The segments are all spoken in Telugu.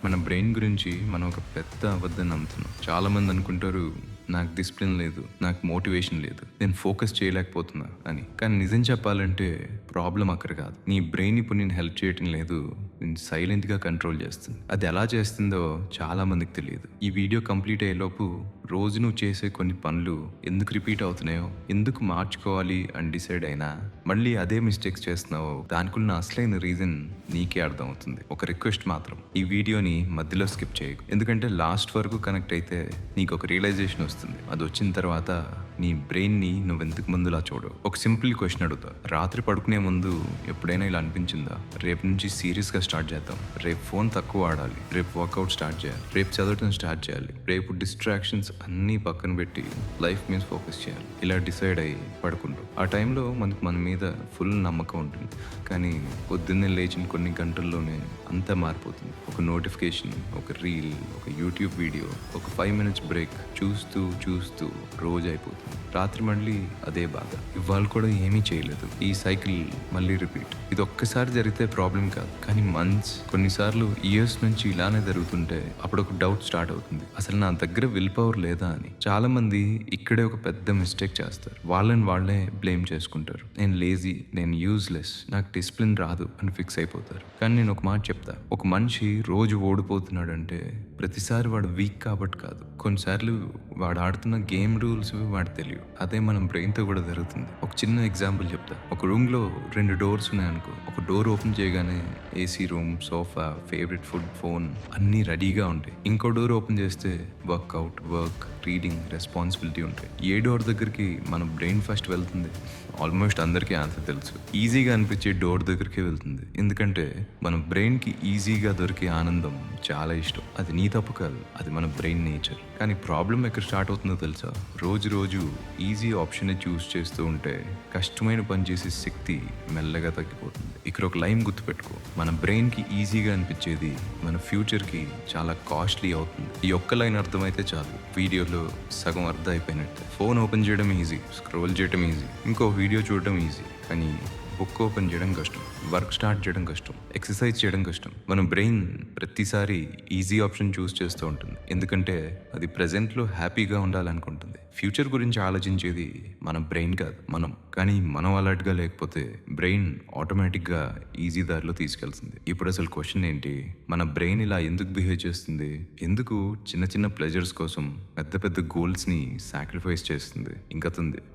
మన బ్రెయిన్ గురించి మనం ఒక పెద్ద అబద్ధం నమ్ముతున్నాం. చాలామంది అనుకుంటారు, నాకు డిసిప్లిన్ లేదు, నాకు మోటివేషన్ లేదు, నేను ఫోకస్ చేయలేకపోతున్నా అని. కానీ నిజం చెప్పాలంటే ప్రాబ్లం అక్కడ కాదు. నీ బ్రెయిన్ ఇప్పుడు నేను హెల్ప్ చేయటం లేదు, నేను సైలెంట్గా కంట్రోల్ చేస్తుంది. అది ఎలా చేస్తుందో చాలా మందికి తెలియదు. ఈ వీడియో కంప్లీట్ అయ్యేలోపు రోజు నువ్వు చేసే కొన్ని పనులు ఎందుకు రిపీట్ అవుతున్నాయో, ఎందుకు మార్చుకోవాలి అని డిసైడ్ అయినా మళ్ళీ అదే మిస్టేక్స్ చేస్తున్నావో దానికున్న అసలైన రీజన్ నీకే అర్థం అవుతుంది. ఒక రిక్వెస్ట్ మాత్రం, ఈ వీడియోని మధ్యలో స్కిప్ చేయకు. ఎందుకంటే లాస్ట్ వరకు కనెక్ట్ అయితే నీకు ఒక రియలైజేషన్ వస్తుంది. అది వచ్చిన తర్వాత నీ బ్రెయిన్ని నువ్వు ఎందుకు ముందులా చూడవు. ఒక సింపుల్ క్వశ్చన్ అడుగుతా. రాత్రి పడుకునే ముందు ఎప్పుడైనా ఇలా అనిపించిందా, రేపు నుంచి సీరియస్గా స్టార్ట్ చేద్దాం, రేపు ఫోన్ తక్కువ వాడాలి, రేపు వర్కౌట్ స్టార్ట్ చేయాలి, రేపు చదవటం స్టార్ట్ చేయాలి, రేపు డిస్ట్రాక్షన్స్ అన్నీ పక్కన పెట్టి లైఫ్ మీద ఫోకస్ చేయాలి, ఇలా డిసైడ్ అయ్యి పడుకుంటాం. ఆ టైంలో మనకు మన మీద ఫుల్ నమ్మకం ఉంటుంది. కానీ పొద్దున్నే లేచిన కొన్ని గంటల్లోనే అంతా మారిపోతుంది. ఒక నోటిఫికేషన్, ఒక రీల్, ఒక యూట్యూబ్ వీడియో, ఒక 5 minutes బ్రేక్ చూస్తూ చూస్తూ రోజు అయిపోతుంది. రాత్రి మళ్ళీ అదే బాధ. ఇవాళ కూడా ఏమీ చేయలేదు. ఈ సైకిల్ మళ్ళీ రిపీట్. ఇది ఒక్కసారి జరిగితే ప్రాబ్లం కాదు, కానీ మంత్స్, కొన్నిసార్లు ఇయర్స్ నుంచి ఇలానే జరుగుతుంటే అప్పుడు ఒక డౌట్ స్టార్ట్ అవుతుంది, అసలు నా దగ్గర విల్ పవర్ లేదా అని. చాలా మంది ఇక్కడే ఒక పెద్ద మిస్టేక్ చేస్తారు. వాళ్ళని వాళ్ళే బ్లేమ్ చేసుకుంటారు. నేను లేజీ, నేను యూజ్లెస్, నాకు డిసిప్లిన్ రాదు అని ఫిక్స్ అయిపోతారు. కానీ నేను ఒక మాట చెప్తా, ఒక మనిషి రోజు ఓడిపోతున్నాడంటే ప్రతిసారి వాడు వీక్ కాబట్టి కాదు. కొన్నిసార్లు వాడు ఆడుతున్న గేమ్ రూల్స్ వాడు తెలియదు. అదే మనం బ్రెయిన్తో కూడా జరుగుతుంది. ఒక చిన్న ఎగ్జాంపుల్ చెప్తా. ఒక రూమ్లో 2 డోర్స్ ఉన్నాయనుకో. ఒక డోర్ ఓపెన్ చేయగానే AC room, sofa, favourite food, phone అన్నీ రెడీగా ఉంటాయి. ఇంకో డోర్ ఓపెన్ చేస్తే వర్కౌట్, వర్క్, రీడింగ్, రెస్పాన్సిబిలిటీ ఉంటాయి. ఏ డోర్ దగ్గరికి మన బ్రెయిన్ ఫస్ట్ వెళ్తుంది? ఆల్మోస్ట్ అందరికీ ఆన్సర్ తెలుసు. ఈజీగా అనిపించే డోర్ దగ్గరికి వెళ్తుంది. ఎందుకంటే మన బ్రెయిన్కి ఈజీగా దొరికే ఆనందం చాలా ఇష్టం. అది నీ తప్పు కాదు, అది మన బ్రెయిన్ నేచర్. కానీ ప్రాబ్లం ఎక్కడ స్టార్ట్ అవుతుందో తెలుసా? రోజు రోజు ఈజీ ఆప్షన్ చూస్ చేస్తూ ఉంటే కష్టమైన పని చేసే శక్తి మెల్లగా తగ్గిపోతుంది. ఇక్కడ ఒక లైన్ గుర్తుపెట్టుకో, మన బ్రెయిన్కి ఈజీగా అనిపించేది మన ఫ్యూచర్కి చాలా కాస్ట్లీ అవుతుంది. ఈ ఒక్క లైన్ అర్థమైతే చాలు, వీడియోలో సగం అర్థం అయిపోయినట్టు. ఫోన్ ఓపెన్ చేయడం ఈజీ, స్క్రోల్ చేయడం ఈజీ, ఇంకో వీడియో చూడడం ఈజీ, కానీ బుక్ ఓపెన్ చేయడం కష్టం, వర్క్ స్టార్ట్ చేయడం కష్టం, ఎక్సర్సైజ్ చేయడం కష్టం. మన బ్రెయిన్ ప్రతిసారి ఈజీ ఆప్షన్ చూస్ చేస్తూ ఉంటుంది, ఎందుకంటే అది ప్రజెంట్లో హ్యాపీగా ఉండాలనుకుంటుంది. ఫ్యూచర్ గురించి ఆలోచించేది మన బ్రెయిన్ కాదు, మనం. కానీ మనం అలర్ట్గా లేకపోతే బ్రెయిన్ ఆటోమేటిక్గా ఈజీ దారిలో తీసుకెళ్తుంది. ఇప్పుడు అసలు క్వశ్చన్ ఏంటి, మన బ్రెయిన్ ఇలా ఎందుకు బిహేవ్ చేస్తుంది? ఎందుకు చిన్న చిన్న ప్లెజర్స్ కోసం పెద్ద పెద్ద గోల్స్ని సాక్రిఫైస్ చేస్తుంది?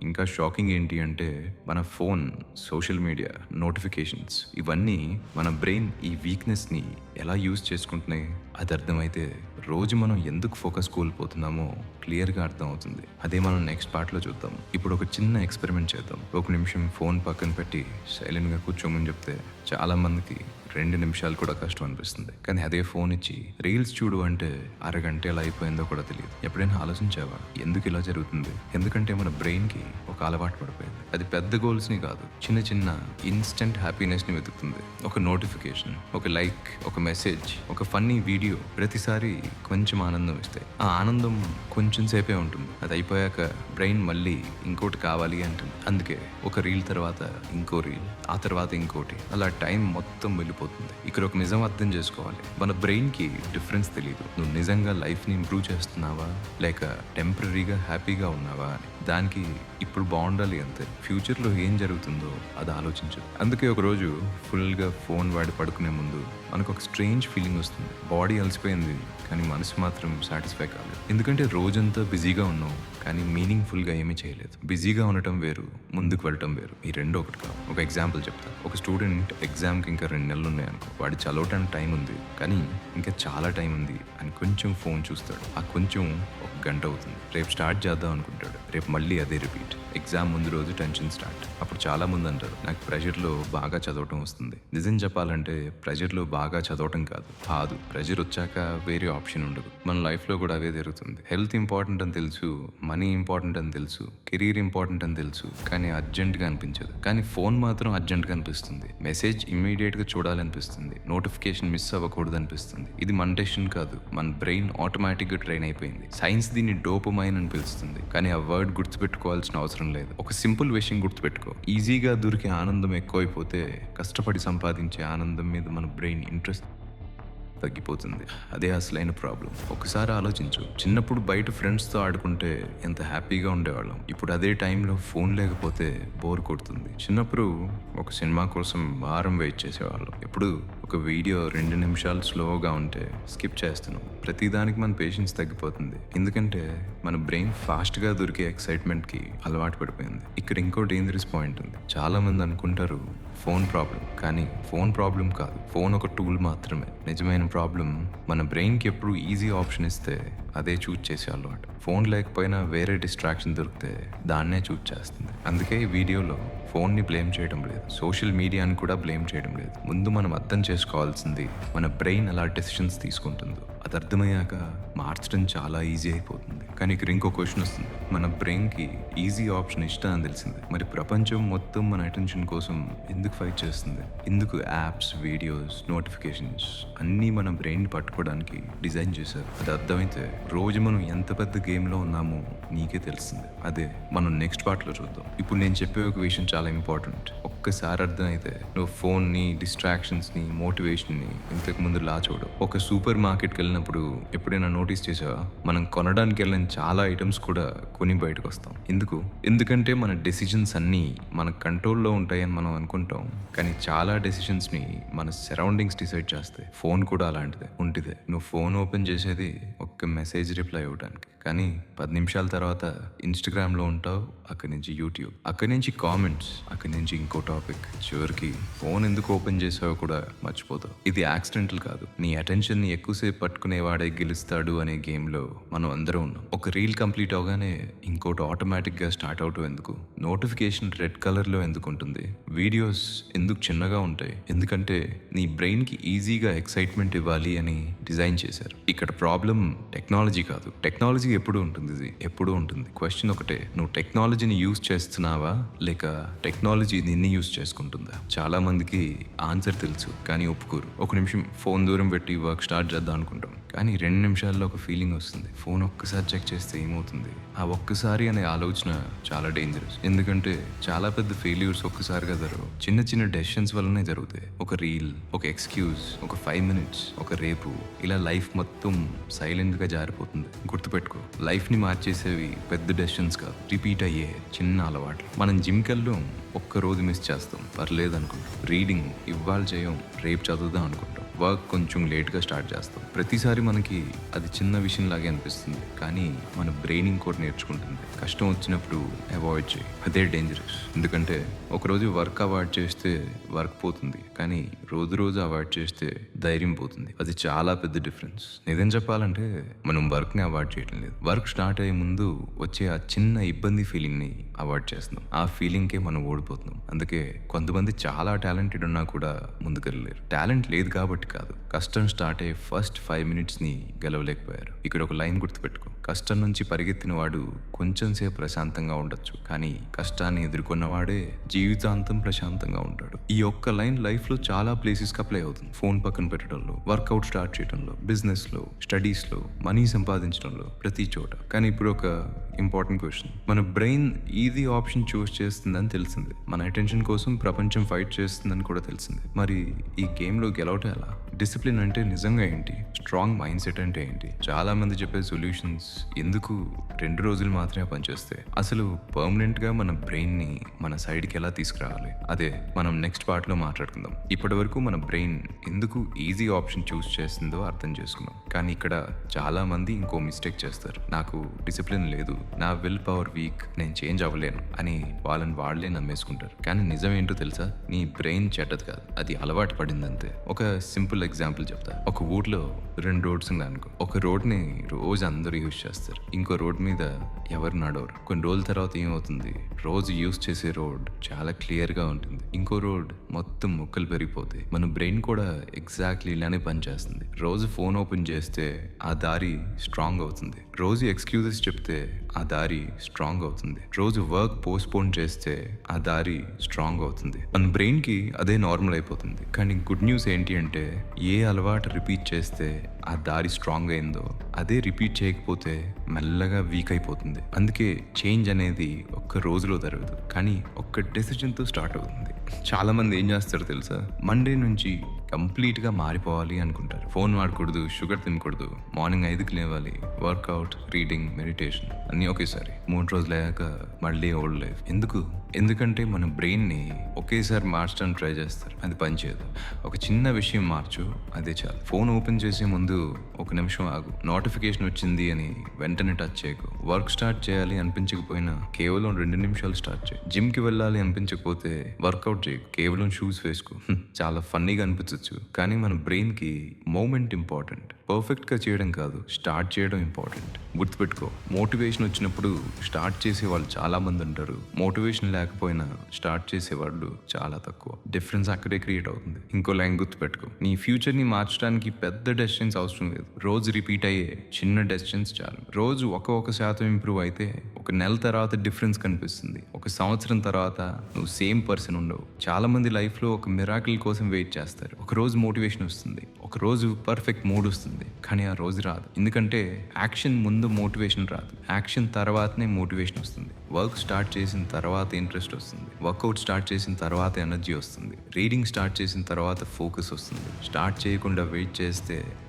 ఇంకా షాకింగ్ ఏంటి అంటే, మన ఫోన్, సోషల్ మీడియా, నోటిఫికేషన్స్ ఇవన్నీ మన బ్రెయిన్ ఈ వీక్నెస్ని ఎలా యూజ్ చేసుకుంటున్నాయి. అది అర్థమైతే రోజు మనం ఎందుకు ఫోకస్ కోల్పోతున్నామో క్లియర్గా అర్థమవుతుంది. అదే మనం నెక్స్ట్ పార్ట్లో చూద్దాం. ఇప్పుడు ఒక చిన్న ఎక్స్పెరిమెంట్ చేద్దాం. 1 నిమిషం ఫోన్ పక్కన పెట్టి సైలెంట్గా కూర్చోమని చెప్తే చాలా మందికి 2 నిమిషాలు కూడా కష్టం అనిపిస్తుంది. కానీ అదే ఫోన్ ఇచ్చి రీల్స్ చూడు అంటే అరగంట ఎలా అయిపోయిందో కూడా తెలియదు. ఎప్పుడైనా ఆలోచించావా ఎందుకు ఇలా జరుగుతుంది? ఎందుకంటే మన బ్రెయిన్కి ఒక అలవాటు పడిపోయింది. అది పెద్ద గోల్స్ని కాదు, చిన్న చిన్న ఇన్స్టెంట్ హ్యాపీనెస్ని వెతుకుతుంది. ఒక నోటిఫికేషన్, ఒక లైక్, ఒక మెసేజ్, ఒక ఫన్నీ వీడియో ప్రతిసారి కొంచెం ఆనందం ఇస్తాయి. ఆ ఆనందం కొంచెం సేపే ఉంటుంది. అది అయిపోయాక బ్రెయిన్ మళ్ళీ ఇంకోటి కావాలి అంటుంది. అందుకే ఒక రీల్ తర్వాత ఇంకో రీల్, ఆ తర్వాత ఇంకోటి, అలా టైం మొత్తం వెళ్ళిపోతుంది. ఇక్కడ ఒక నిజం అర్థం చేసుకోవాలి, మన బ్రెయిన్కి డిఫరెన్స్ తెలియదు. నువ్వు నిజంగా లైఫ్ని ఇంప్రూవ్ చేస్తున్నావా లేక టెంపరీగా హ్యాపీగా ఉన్నావా అని. దానికి ఇప్పుడు బాగుండాలి అంతే, ఫ్యూచర్లో ఏం జరుగుతుందో అది ఆలోచించదు. అందుకే ఒకరోజు ఫుల్గా ఫోన్ వాడి పడుకునే ముందు మనకు ఒక స్ట్రేంజ్ ఫీలింగ్ వస్తుంది. బాడీ అలసిపోయింది కానీ మనసు మాత్రం సాటిస్ఫై కాలేదు. ఎందుకంటే రోజంతా బిజీగా ఉన్నావు కానీ మీనింగ్ఫుల్గా ఏమీ చేయలేదు. బిజీగా ఉండటం వేరు, ముందుకు వెళ్ళటం వేరు. ఈ రెండు ఒకటి కాదు. ఒక ఎగ్జాంపుల్ చెప్తాను. ఒక స్టూడెంట్ ఎగ్జామ్కి ఇంకా 2 నెలలు ఉన్నాయనుకో. వాడు చదవటానికి టైం ఉంది కానీ ఇంకా చాలా టైం ఉంది అని కొంచెం ఫోన్ చూస్తాడు. ఆ కొంచెం 1 గంట అవుతుంది. రేపు స్టార్ట్ చేద్దాం అనుకుంటాడు, రేపు మళ్ళీ అదే రిపీట్. ఎగ్జామ్ ముందు రోజు టెన్షన్ స్టార్ట్. అప్పుడు చాలా మంది అంటారు, నాకు ప్రెషర్లో బాగా చదవటం వస్తుంది. నిజం చెప్పాలంటే ప్రెషర్లో బాగా చదవటం కాదు, ప్రెషర్ వచ్చాక వేరే ఆప్షన్ ఉండదు. మన లైఫ్లో కూడా అవే జరుగుతుంది. హెల్త్ ఇంపార్టెంట్ అని తెలుసు, మనీ ఇంపార్టెంట్ అని తెలుసు, కెరీర్ ఇంపార్టెంట్ అని తెలుసు, కానీ అర్జెంట్గా అనిపించదు. కానీ ఫోన్ మాత్రం అర్జెంట్గా అనిపిస్తుంది. మెసేజ్ ఇమ్మీడియట్గా చూడాలనిపిస్తుంది, నోటిఫికేషన్ మిస్ అవ్వకూడదు అనిపిస్తుంది. ఇది మన డెసిషన్ కాదు, మన బ్రెయిన్ ఆటోమేటిక్గా ట్రైన్ అయిపోయింది. సైన్స్ దీన్ని డోపమైన్ అని పిలుస్తుంది, కానీ ఆ వర్డ్ గుర్తుపెట్టుకోవాల్సిన అవసరం లేదు. ఒక సింపుల్ విషయం గుర్తుపెట్టుకో, ఈజీగా దొరికే ఆనందం ఎక్కువైపోతే కష్టపడి సంపాదించే ఆనందం మీద మన బ్రెయిన్ ఇంట్రెస్ట్ తగ్గిపోతుంది. అదే అసలైన ప్రాబ్లం. ఒకసారి ఆలోచించు, చిన్నప్పుడు బయట ఫ్రెండ్స్తో ఆడుకుంటే ఎంత హ్యాపీగా ఉండేవాళ్ళం. ఇప్పుడు అదే టైంలో ఫోన్ లేకపోతే బోర్ కొడుతుంది. చిన్నప్పుడు ఒక సినిమా కోసం వారం వెయిట్ చేసేవాళ్ళం. ఇప్పుడు ఒక వీడియో 2 నిమిషాలు స్లోగా ఉంటే స్కిప్ చేస్తున్నాం. ప్రతిదానికి మన పేషెన్స్ తగ్గిపోతుంది. ఎందుకంటే మన బ్రెయిన్ ఫాస్ట్గా దొరికే ఎక్సైట్మెంట్కి అలవాటు పడిపోయింది. ఇక్కడ ఇంకో డేంజరస్ పాయింట్ ఉంది. చాలా మంది అనుకుంటారు ఫోన్ ప్రాబ్లం, కానీ ఫోన్ ప్రాబ్లం కాదు. ఫోన్ ఒక టూల్ మాత్రమే. నిజమైన ప్రాబ్లం మన బ్రెయిన్కి ఎప్పుడు ఈజీ ఆప్షన్ ఇస్తే అదే చూజ్ చేసే అలవాటు. ఫోన్ లేకపోయినా వేరే డిస్ట్రాక్షన్ దొరికితే దాన్నే చూజ్ చేస్తుంది. అందుకే ఈ వీడియోలో ఫోన్ని బ్లేమ్ చేయడం లేదు, సోషల్ మీడియాని కూడా బ్లేమ్ చేయడం లేదు. ముందు మనం అర్థం చేసుకోవాల్సింది మన బ్రెయిన్ ఎలా డెసిషన్స్ తీసుకుంటుందో. అది అర్థమయ్యాక మార్చడం చాలా ఈజీ అయిపోతుంది. కానీ ఇక్కడ ఇంకో క్వశ్చన్ వస్తుంది. మన బ్రెయిన్కి ఈజీ ఆప్షన్ ఇష్టం అని తెలిసింది, మరి ప్రపంచం మొత్తం మన అటెన్షన్ కోసం ఎందుకు ఫైట్ చేస్తుంది? ఎందుకు యాప్స్, వీడియోస్, నోటిఫికేషన్స్ అన్నీ మన బ్రెయిన్ పట్టుకోవడానికి డిజైన్ చేశారు? అది అర్థమైతే రోజు మనం ఎంత పెద్ద గేమ్లో ఉన్నామో నీకే తెలుస్తుంది. అదే మనం నెక్స్ట్ పార్ట్లో చూద్దాం. ఇప్పుడు నేను చెప్పే ఒక విషయం చాలా ఇంపార్టెంట్. ఒక్కసారి అర్థమైతే నువ్వు ఫోన్ని, డిస్ట్రాక్షన్స్ని, మోటివేషన్ని ఇంతకు ముందు లా చూడవు. ఒక సూపర్ మార్కెట్కి వెళ్ళినప్పుడు ఎప్పుడైనా నోటీస్ చేసావా? మనం కొనడానికి వెళ్ళిన చాలా ఐటమ్స్ కూడా కొని బయటకు వస్తాం. ఎందుకంటే మన డెసిషన్స్ అన్నీ మన కంట్రోల్లో ఉంటాయని మనం అనుకుంటాం, కానీ చాలా డెసిషన్స్ని మన సరౌండింగ్స్ డిసైడ్ చేస్తాయి. ఫోన్ కూడా అలాంటిదే ఉంటిదే. నువ్వు ఫోన్ ఓపెన్ చేసేది ఒక్క మెసేజ్ రిప్లై అవ్వడానికి, కానీ 10 నిమిషాల తర్వాత ఇన్స్టాగ్రామ్లో ఉంటావు, అక్కడి నుంచి యూట్యూబ్, అక్కడి నుంచి కామెంట్స్, అక్కడి నుంచి ఇంకో టాపిక్, చివరికి ఫోన్ ఎందుకు ఓపెన్ చేసావో కూడా మర్చిపోతావు. ఇది యాక్సిడెంటల్ కాదు. నీ అటెన్షన్ని ఎక్కువసేపు పట్టుకునేవాడే గెలుస్తాడు అనే గేమ్లో మనం అందరం ఉన్నాం. ఒక రీల్ కంప్లీట్ అవగానే ఇంకోటి ఆటోమేటిక్గా స్టార్ట్ అవటం ఎందుకు? నోటిఫికేషన్ రెడ్ కలర్లో ఎందుకు ఉంటుంది? వీడియోస్ ఎందుకు చిన్నగా ఉంటాయి? ఎందుకంటే నీ బ్రెయిన్కి ఈజీగా ఎక్సైట్మెంట్ ఇవ్వాలి అని డిజైన్ చేశారు. ఇక్కడ ప్రాబ్లం టెక్నాలజీ కాదు. టెక్నాలజీ ఎప్పుడు ఉంటుంది. క్వశ్చన్ ఒకటే, నువ్వు టెక్నాలజీని యూజ్ చేస్తున్నావా లేక టెక్నాలజీ నిన్ను యూజ్ చేసుకుంటుందా? చాలా మందికి ఆన్సర్ తెలుసు, కానీ ఒప్పుకోరు. ఒక నిమిషం ఫోన్ దూరం పెట్టి వర్క్ స్టార్ట్ చేద్దాం అనుకుంటాం, కానీ 2 నిమిషాల్లో ఒక ఫీలింగ్ వస్తుంది. ఫోన్ ఒక్కసారి చెక్ చేస్తే ఏమవుతుంది? ఆ ఒక్కసారి అనే ఆలోచన చాలా డేంజరస్. ఎందుకంటే చాలా పెద్ద ఫెయిల్యూర్స్ ఒక్కసారిగా జరగవు. చిన్న చిన్న డెసిషన్స్ వల్లనే జరుగుతాయి. ఒక రీల్, ఒక ఎక్స్క్యూజ్, ఒక 5 మినిట్స్, ఒక రేపు, ఇలా లైఫ్ మొత్తం సైలెంట్గా జారిపోతుంది. గుర్తుపెట్టుకో, లైఫ్ని మార్చేసేవి పెద్ద డెసిషన్స్ కాదు, రిపీట్ అయ్యే చిన్న అలవాట్లు. మనం జిమ్కి వెళ్ళాం, ఒక్క రోజు మిస్ చేస్తాం, పర్లేదు అనుకుంటాం. రీడింగ్ ఇవాళ చేయం, రేపు చదువుదాం అనుకుంటాం. వర్క్ కొంచెం లేట్గా స్టార్ట్ చేస్తాం. ప్రతిసారి మనకి అది చిన్న విషయం లాగే అనిపిస్తుంది, కానీ మన బ్రెయిన్ ఇంకోటి నేర్చుకుంటుంది. కష్టం వచ్చినప్పుడు అవాయిడ్ చేయి. అదే డేంజరస్. ఎందుకంటే ఒకరోజు వర్క్ అవాయిడ్ చేస్తే వర్క్ పోతుంది, కానీ రోజు అవాయిడ్ చేస్తే ధైర్యం పోతుంది. అది చాలా పెద్ద డిఫరెన్స్. నిజం చెప్పాలంటే మనం వర్క్ని అవాయిడ్ చేయడం లేదు, వర్క్ స్టార్ట్ అయ్యే ముందు వచ్చే ఆ చిన్న ఇబ్బంది ఫీలింగ్ని అవాయిడ్ చేస్తున్నాం. ఆ ఫీలింగ్కే మనం ఓడిపోతున్నాం. అందుకే కొంతమంది చాలా టాలెంటెడ్ ఉన్నా కూడా ముందుకెళ్ళలేరు. టాలెంట్ లేదు కాబట్టి కాదు, కష్టం స్టార్ట్ అయ్యే ఫస్ట్ 5 మినిట్స్ని గెలవలేకపోయారు. ఇక్కడ ఒక లైన్ గుర్తుపెట్టుకో, కష్టం నుంచి పరిగెత్తిన వాడు కొంచెం సేపు ప్రశాంతంగా ఉండొచ్చు, కానీ కష్టాన్ని ఎదుర్కొన్నవాడే జీవితాంతం ప్రశాంతంగా ఉంటాడు. ఈ ఒక్క లైన్ లైఫ్లో చాలా ప్లేసెస్కి అప్లై అవుతుంది. ఫోన్ పక్కన పెట్టడంలో, వర్కౌట్ స్టార్ట్ చేయడంలో, బిజినెస్లో, స్టడీస్లో, మనీ సంపాదించడంలో, ప్రతి చోట. కానీ ఇప్పుడు ఒక ఇంపార్టెంట్ క్వశ్చన్, మన బ్రెయిన్ ఈజీ ఆప్షన్ చూస్ చేస్తుందని తెలిసింది, మన అటెన్షన్ కోసం ప్రపంచం ఫైట్ చేస్తుందని కూడా తెలిసింది. మరి ఈ గేమ్లో గెలవటం ఎలా? డిసిప్లిన్ అంటే నిజంగా ఏంటి? స్ట్రాంగ్ మైండ్ సెట్ అంటే ఏంటి? చాలా మంది చెప్పే సొల్యూషన్స్ ఎందుకు 2 రోజులు మాత్రమే పనిచేస్తాయి? అసలు పర్మనెంట్గా మన బ్రెయిన్ని మన సైడ్కి ఎలా తీసుకురావాలి? అదే మనం నెక్స్ట్ పార్ట్లో మాట్లాడుకుందాం. ఇప్పటి వరకు మన బ్రెయిన్ ఎందుకు ఈజీ ఆప్షన్ చూస్ చేస్తుందో అర్థం చేసుకున్నాం, కానీ ఇక్కడ చాలా మంది ఇంకో మిస్టేక్ చేస్తారు. నాకు డిసిప్లిన్ లేదు, నా విల్ పవర్ వీక్, నేను చేంజ్ అవ్వలేను అని వాళ్ళే నమ్మేసుకుంటారు. కానీ నిజం ఏంటో తెలుసా? నీ బ్రెయిన్ చెడ్డది కాదు, అది అలవాటు పడిందంతే. ఒక సింపుల్ ఎగ్జాంపుల్ చెప్తా. ఒక ఊర్లో 2 రోడ్స్ ఉన్నాయి అనుకో. ఒక రోడ్ని రోజు అందరూ యూజ్ చేస్తారు, ఇంకో రోడ్ మీద ఎవరు నడవరు. కొన్ని రోజుల తర్వాత ఏమవుతుంది? రోజు యూజ్ చేసే రోడ్ చాలా క్లియర్గా ఉంటుంది, ఇంకో రోడ్ మొత్తం ముక్కలు పెరిగిపోతాయి. మన బ్రెయిన్ కూడా ఎగ్జాక్ట్లీ ఇలానే పనిచేస్తుంది. రోజు ఫోన్ ఓపెన్ చేస్తే ఆ దారి స్ట్రాంగ్ అవుతుంది, రోజు ఎక్స్క్యూజెస్ చెప్తే ఆ దారి స్ట్రాంగ్ అవుతుంది, రోజు వర్క్ పోస్ట్పోన్ చేస్తే ఆ దారి స్ట్రాంగ్ అవుతుంది. మన బ్రెయిన్కి అదే నార్మల్ అయిపోతుంది. కానీ గుడ్ న్యూస్ ఏంటి అంటే, ఏ అలవాటు రిపీట్ చేస్తే ఆ దారి స్ట్రాంగ్ అయిందో అదే రిపీట్ చేయకపోతే మెల్లగా వీక్ అయిపోతుంది. అందుకే చేంజ్ అనేది ఒక్క రోజులో జరగదు, కానీ ఒక్క డెసిషన్తో స్టార్ట్ అవుతుంది. చాలా మంది ఏం చేస్తారో తెలుసా? మండే నుంచి కంప్లీట్గా మారిపోవాలి అనుకుంటారు. ఫోన్ వాడకూడదు, షుగర్ తినకూడదు, మార్నింగ్ 5కి లేవాలి, వర్కౌట్, రీడింగ్, మెడిటేషన్ అన్నీ ఒకేసారి. 3 రోజులు అయ్యాక మళ్ళీ ఓల్డ్ లైఫ్. ఎందుకంటే మన బ్రెయిన్ని ఒకేసారి మార్చడానికి ట్రై చేస్తారు, అది పనిచేయదు. ఒక చిన్న విషయం మార్చు, అదే చాలు. ఫోన్ ఓపెన్ చేసే ముందు 1 నిమిషం ఆగు. నోటిఫికేషన్ వచ్చింది అని వెంటనే టచ్ చేయకు. వర్క్ స్టార్ట్ చేయాలి అనిపించకపోయినా కేవలం 2 నిమిషాలు స్టార్ట్ చేయి. జిమ్కి వెళ్ళాలి అనిపించకపోతే వర్కౌట్ చేయకు, కేవలం షూస్ వేసుకో. చాలా ఫన్నీగా అనిపించవచ్చు, కానీ మన బ్రెయిన్కి మూమెంట్ ఇంపార్టెంట్. పర్ఫెక్ట్గా చేయడం కాదు, స్టార్ట్ చేయడం ఇంపార్టెంట్. గుర్తుపెట్టుకో, మోటివేషన్ వచ్చినప్పుడు స్టార్ట్ చేసే వాళ్ళు చాలా మంది ఉంటారు. మోటివేషన్ లేకపోయినా స్టార్ట్ చేసేవాళ్ళు చాలా తక్కువ. డిఫరెన్స్ అక్కడే క్రియేట్ అవుతుంది. ఇంకో లైన్ గుర్తుపెట్టుకో, నీ ఫ్యూచర్ని మార్చడానికి పెద్ద డెసిషన్స్ అవసరం లేదు. రోజు రిపీట్ అయ్యే చిన్న డెసిషన్స్ చాలు. రోజు 1% ఇంప్రూవ్ అయితే 1 నెల తర్వాత డిఫరెన్స్ కనిపిస్తుంది. 1 సంవత్సరం తర్వాత నువ్వు సేమ్ పర్సన్ ఉండవు. చాలా మంది లైఫ్లో ఒక మిరాకిల్ కోసం వెయిట్ చేస్తారు. ఒక రోజు మోటివేషన్ వస్తుంది, ఒక రోజు పర్ఫెక్ట్ మూడ్ వస్తుంది, కానీ ఆ రోజు రాదు. ఎందుకంటే యాక్షన్ ముందు మోటివేషన్ రాదు, యాక్షన్ తర్వాతనే మోటివేషన్ వస్తుంది. వర్క్ స్టార్ట్ చేసిన తర్వాత ఇంట్రెస్ట్ వస్తుంది, వర్కౌట్ స్టార్ట్ చేసిన తర్వాత ఎనర్జీ వస్తుంది, రీడింగ్ స్టార్ట్ చేసిన తర్వాత ఫోకస్ వస్తుంది. స్టార్ట్ చేయకుండా వెయిట్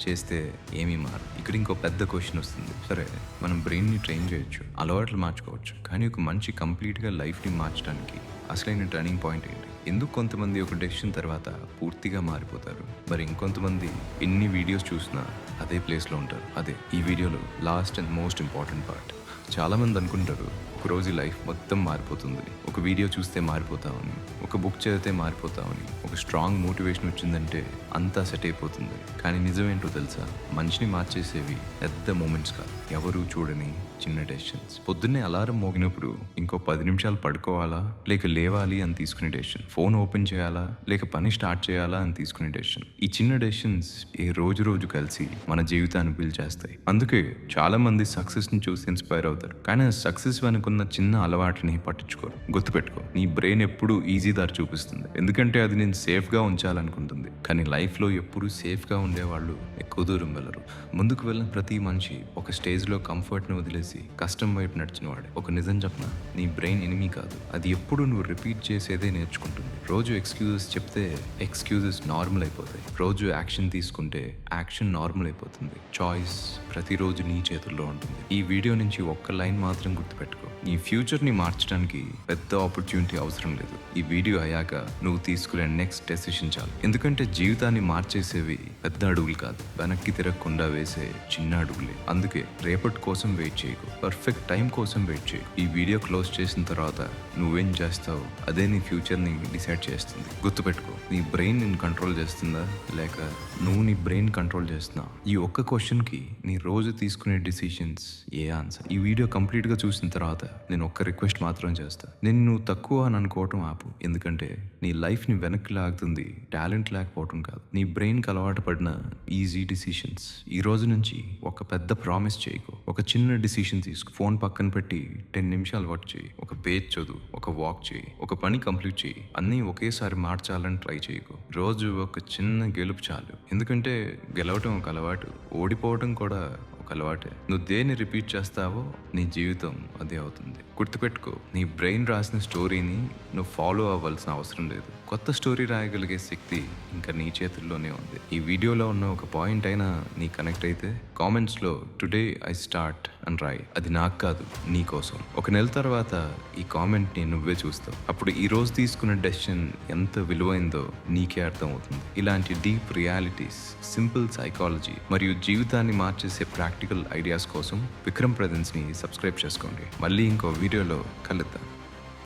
చేస్తే ఏమీ మారదు. ఇక్కడ ఇంకో పెద్ద క్వశ్చన్ వస్తుంది. సరే, మనం బ్రెయిన్ని ట్రైన్ చేయొచ్చు, అలవాట్లు మార్చుకోవచ్చు, కానీ ఒక మనిషి కంప్లీట్గా లైఫ్ని మార్చడానికి అసలైన టర్నింగ్ పాయింట్ ఏంటి? ఎందుకు కొంతమంది ఒక డెసిషన్ తర్వాత పూర్తిగా మారిపోతారు, మరి ఇంకొంతమంది ఎన్ని వీడియోస్ చూసినా అదే ప్లేస్లో ఉంటారు? అదే ఈ వీడియోలో last and most important part. చాలామంది అనుకుంటారు ఒకరోజు లైఫ్ మొత్తం మారిపోతుంది, ఒక వీడియో చూస్తే మారిపోతామని, ఒక బుక్ చదివితే మారిపోతామని, ఒక స్ట్రాంగ్ మోటివేషన్ వచ్చిందంటే అంతా సెట్ అయిపోతుంది. కానీ నిజమేంటో తెలుసా? మనిషిని మార్చేసేవి పెద్ద మూమెంట్స్ కాదు, ఎవరు చూడని చిన్న డెసిషన్స్. పొద్దున్నే అలారం మోగినప్పుడు ఇంకో 10 నిమిషాలు పడుకోవాలా లేక లేవాలి అని తీసుకునే డెసిషన్, ఫోన్ ఓపెన్ చేయాలా లేక పని స్టార్ట్ చేయాలా అని తీసుకునే డెసిషన్. ఈ చిన్న డెసిషన్స్ ఏ రోజు కలిసి మన జీవితాన్ని బిల్డ్ చేస్తాయి. అందుకే చాలా మంది సక్సెస్ని చూసి ఇన్స్పైర్ అవుతారు, కానీ సక్సెస్ వెనుకున్న చిన్న అలవాటుని పట్టించుకోరు. గుర్తుపెట్టుకో, నీ బ్రెయిన్ ఎప్పుడు ఈజీ దారి చూపిస్తుంది, ఎందుకంటే అది నేను సేఫ్గా ఉంచాలనుకుంటుంది. కానీ లైఫ్లో ఎప్పుడు సేఫ్గా ఉండేవాళ్ళు ఎక్కువ దూరం వెళ్ళరు. ముందుకు వెళ్ళిన ప్రతి మనిషి ఒక స్టేజ్లో కంఫర్ట్ని వదిలేసి కష్టం వైపు నడిచినవాడే. ఒక నిజం చెప్పిన, నీ బ్రెయిన్ ఎనిమీ కాదు, అది ఎప్పుడు నువ్వు రిపీట్ చేసేదే నేర్చుకుంటుంది. రోజు ఎక్స్క్యూజెస్ చెప్తే ఎక్స్క్యూజెస్ నార్మల్ అయిపోతాయి, రోజు యాక్షన్ తీసుకుంటే యాక్షన్ నార్మల్ అయిపోతుంది. చాయిస్ ప్రతిరోజు నీ చేతుల్లో ఉంటుంది. ఈ వీడియో నుంచి ఒక్క లైన్ మాత్రం గుర్తుపెట్టుకో, నీ ఫ్యూచర్ని మార్చడానికి పెద్ద ఆపర్చునిటీ అవసరం లేదు. ఈ వీడియో అయ్యాక నువ్వు తీసుకునే నెక్స్ట్ డెసిషన్ చాలు. ఎందుకంటే జీవితాన్ని మార్చేసేవి పెద్ద అడుగులు కాదు, వెనక్కి తిరగకుండా వేసే చిన్న అడుగులే. అందుకే రేపటి కోసం వెయిట్ చేయకు, పర్ఫెక్ట్ టైం కోసం వెయిట్ చేయకు. ఈ వీడియో క్లోజ్ చేసిన తర్వాత నువ్వేం చేస్తావు అదే నీ ఫ్యూచర్ని డిసైడ్ చేస్తుంది. గుర్తుపెట్టుకో, నీ బ్రెయిన్ నిన్ను కంట్రోల్ చేస్తుందా లేక నువ్వు నీ బ్రెయిన్ కంట్రోల్ చేస్తున్నావు? ఈ ఒక్క క్వశ్చన్కి నీ రోజు తీసుకునే డిసిషన్స్ ఏ ఆన్సర్. ఈ వీడియో కంప్లీట్గా చూసిన తర్వాత నేను ఒక్క రిక్వెస్ట్ మాత్రం చేస్తా, నేను నువ్వు తక్కువ అని అనుకోవటం ఆపు. ఎందుకంటే నీ లైఫ్ని వెనక్కి లాగుతుంది టాలెంట్ లేకపోవటం కాదు, నీ బ్రెయిన్కి అలవాటు పడిన ఈజీ డిసిషన్స్. ఈ రోజు నుంచి ఒక పెద్ద ప్రామిస్ చేయకు, ఒక చిన్న డిసిషన్ తీసుకో. ఫోన్ పక్కన పెట్టి 10 నిమిషాలు వర్క్ చేయి, ఒక పేజ్ చదువు, ఒక వాక్ చేయి, ఒక పని కంప్లీట్ చేయి. అన్నీ ఒకేసారి మార్చాలని ట్రై చేయకు. రోజు ఒక చిన్న గెలుపు చాలు. ఎందుకంటే గెలవటం ఒక అలవాటు, ఓడిపోవటం కూడా ఒక అలవాటే. నువ్వు దేన్ని రిపీట్ చేస్తావో నీ జీవితం అదే అవుతుంది. గుర్తుపెట్టుకో, నీ బ్రెయిన్ రాసిన స్టోరీని నువ్వు ఫాలో అవ్వాల్సిన అవసరం లేదు. కొత్త స్టోరీ రాయగలిగే శక్తి ఇంకా నీ చేతుల్లోనే ఉంది. ఈ వీడియోలో ఉన్న ఒక పాయింట్ అయినా నీ కనెక్ట్ అయితే కామెంట్స్లో టుడే ఐ స్టార్ట్ అని రాయి. అది నాకు కాదు, నీ కోసం. 1 నెల తర్వాత ఈ కామెంట్ని నువ్వే చూస్తావు. అప్పుడు ఈ రోజు తీసుకున్న డెసిషన్ ఎంత విలువైందో నీకే అర్థమవుతుంది. ఇలాంటి డీప్ రియాలిటీస్, సింపుల్ సైకాలజీ మరియు జీవితాన్ని మార్చేసే ప్రాక్టికల్ ఐడియాస్ కోసం విక్రమ్ ప్రజెన్స్ని సబ్స్క్రైబ్ చేసుకోండి. మళ్ళీ ఇంకో వీడియోలో కలుద్దాం.